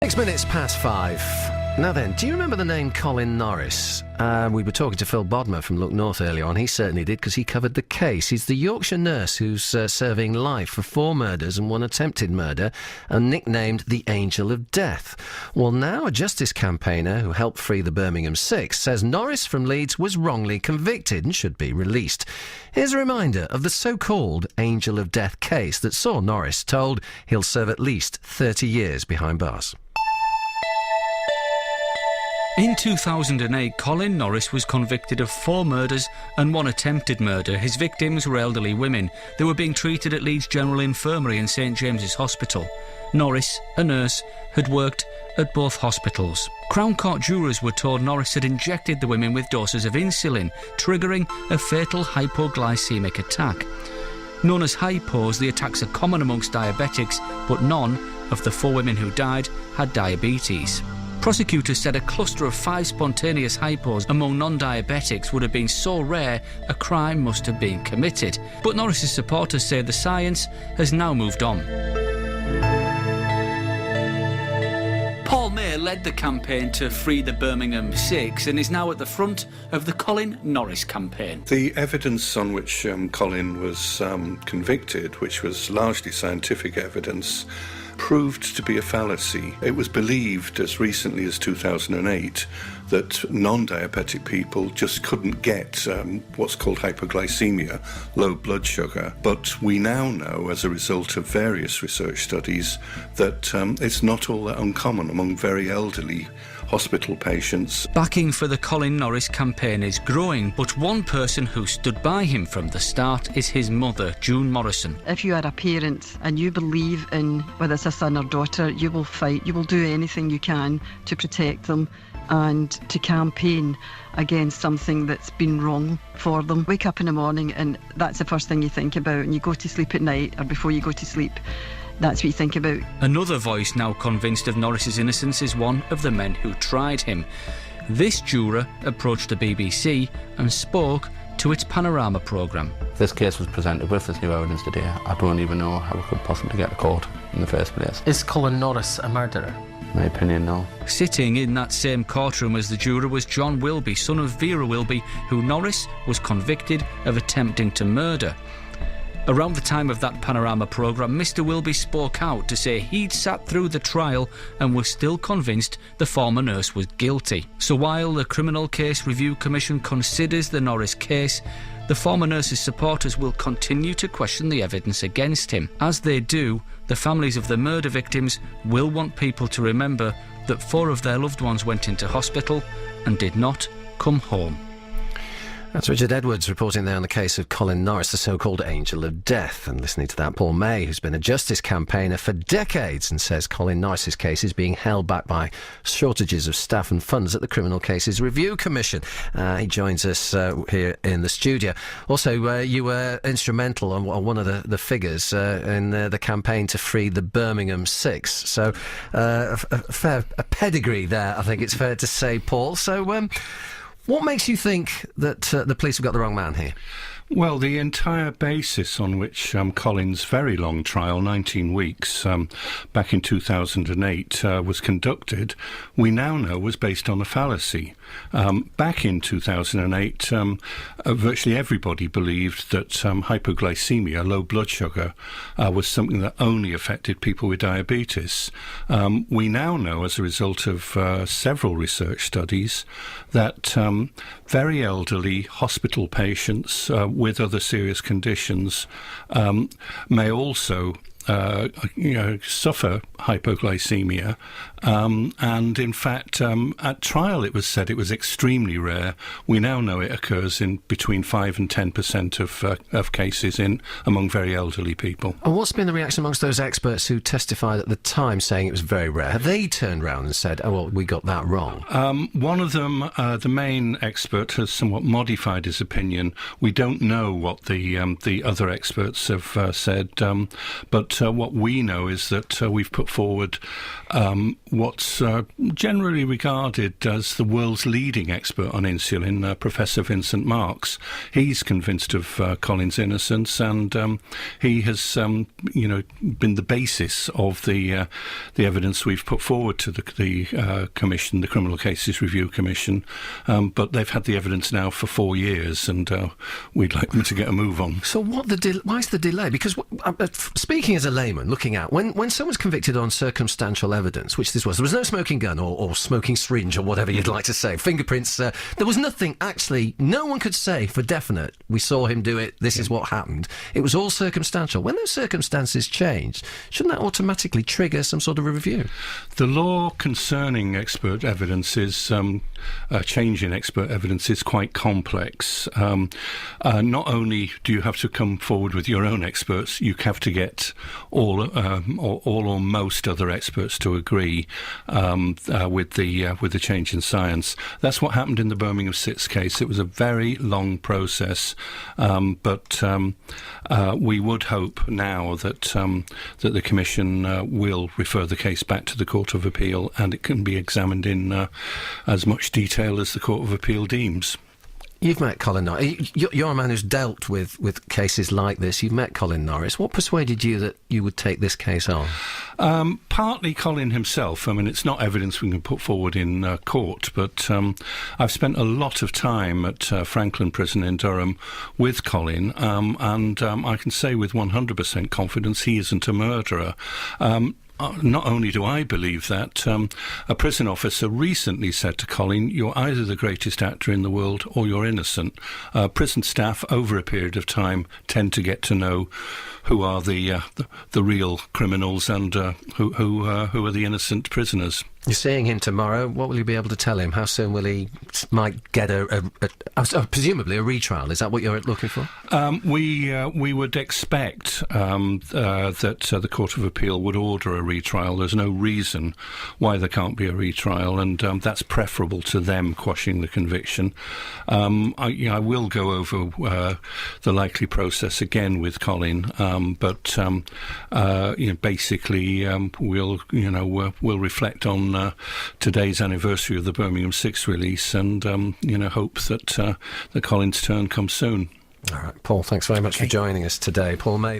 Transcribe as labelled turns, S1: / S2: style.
S1: 6 minutes past 5. Now then, do you remember the name Colin Norris? We were talking to Phil Bodmer from Look North earlier on. He certainly did, because he covered the case. He's the Yorkshire nurse who's serving life for 4 murders and 1 attempted murder, and nicknamed the Angel of Death. Well, now a justice campaigner who helped free the Birmingham Six says Norris from Leeds was wrongly convicted and should be released. Here's a reminder of the so-called Angel of Death case that saw Norris told he'll serve at least 30 years behind bars.
S2: In 2008, Colin Norris was convicted of 4 murders and 1 attempted murder. His victims were elderly women. They were being treated at Leeds General Infirmary and St James's Hospital. Norris, a nurse, had worked at both hospitals. Crown Court jurors were told Norris had injected the women with doses of insulin, triggering a fatal hypoglycemic attack. Known as hypos, the attacks are common amongst diabetics, but none of the 4 women who died had diabetes. Prosecutors said a cluster of 5 spontaneous hypos among non-diabetics would have been so rare a crime must have been committed. But Norris's supporters say the science has now moved on. Paul May led the campaign to free the Birmingham Six and is now at the front of the Colin Norris campaign.
S3: The evidence on which Colin was convicted, which was largely scientific evidence, proved to be a fallacy. It was believed as recently as 2008 that non-diabetic people just couldn't get what's called hypoglycemia, low blood sugar. But we now know, as a result of various research studies, that it's not all that uncommon among very elderly hospital patients.
S2: Backing for the Colin Norris campaign is growing, but one person who stood by him from the start is his mother, June Morrison.
S4: If you are a parent and you believe in whether it's a son or daughter, you will fight, you will do anything you can to protect them and to campaign against something that's been wrong for them. Wake up in the morning and that's the first thing you think about, and you go to sleep at night, or before you go to sleep, that's what you think about.
S2: Another voice now convinced of Norris's innocence is one of the men who tried him. This juror approached the BBC and spoke to its Panorama programme.
S5: This case was presented with this new evidence today. I don't even know how we could possibly get to court in the first place.
S6: Is Colin Norris a murderer?
S5: In my opinion, no.
S2: Sitting in that same courtroom as the juror was John Wilby, son of Vera Wilby, who Norris was convicted of attempting to murder. Around the time of that Panorama programme, Mr Wilby spoke out to say he'd sat through the trial and was still convinced the former nurse was guilty. So while the Criminal Case Review Commission considers the Norris case, the former nurse's supporters will continue to question the evidence against him. As they do, the families of the murder victims will want people to remember that 4 of their loved ones went into hospital and did not come home.
S1: That's Richard Edwards reporting there on the case of Colin Norris, the so-called Angel of Death. And listening to that, Paul May, who's been a justice campaigner for decades and says Colin Norris's case is being held back by shortages of staff and funds at the Criminal Cases Review Commission. He joins us here in the studio. Also, you were instrumental on one of the figures in the campaign to free the Birmingham Six. So a pedigree there, I think it's fair to say, Paul. So what makes you think that the police have got the wrong man here?
S3: Well, the entire basis on which Colin's very long trial, 19 weeks, back in 2008, was conducted, we now know was based on a fallacy. Back in 2008, virtually everybody believed that hypoglycemia, low blood sugar, was something that only affected people with diabetes. We now know, as a result of several research studies, that very elderly hospital patients with other serious conditions may also suffer hypoglycemia, and in fact at trial it was said it was extremely rare. We now know it occurs in between 5 and 10% of cases among very elderly people.
S1: And what's been the reaction amongst those experts who testified at the time saying it was very rare? Have they turned round and said, oh well, we got that wrong?
S3: One of them, the main expert, has somewhat modified his opinion. We don't know what the other experts have said, but but what we know is that we've put forward what's generally regarded as the world's leading expert on insulin, Professor Vincent Marks. He's convinced of Colin's innocence, and he has, been the basis of the evidence we've put forward to the Commission, the Criminal Cases Review Commission. But they've had the evidence now for 4 years, and we'd like them to get a move on.
S1: So why is the delay? Because speaking as a layman, looking out, when someone's convicted on circumstantial evidence, which this was, there was no smoking gun or smoking syringe or whatever you'd like to say, fingerprints, there was nothing actually, no one could say for definite, we saw him do it, this is what happened. It was all circumstantial. When those circumstances change, shouldn't that automatically trigger some sort of a review?
S3: The law concerning expert evidence is, change in expert evidence is quite complex. Not only do you have to come forward with your own experts, you have to get all or most other experts to agree with the change in science. That's what happened in the Birmingham 6 case. It was a very long process, but we would hope now that the Commission will refer the case back to the Court of Appeal, and it can be examined in as much detail as the Court of Appeal deems.
S1: You've met Colin Norris. You're a man who's dealt with cases like this. You've met Colin Norris. What persuaded you that you would take this case on?
S3: Partly Colin himself. I mean, it's not evidence we can put forward in court, but I've spent a lot of time at Franklin Prison in Durham with Colin, and I can say with 100% confidence he isn't a murderer. Not only do I believe that, a prison officer recently said to Colin, you're either the greatest actor in the world or you're innocent. Prison staff, over a period of time, tend to get to know who are the real criminals and who are the innocent prisoners.
S1: You're seeing him tomorrow. What will you be able to tell him? How soon will he might get presumably a retrial? Is that what you're looking for?
S3: We would expect that the Court of Appeal would order a retrial. There's no reason why there can't be a retrial, and that's preferable to them quashing the conviction. I will go over the likely process again with Colin, but basically we'll reflect on today's anniversary of the Birmingham 6 release, and hope that Colin's turn comes soon.
S1: All right, Paul, thanks very much for joining us today. Paul May,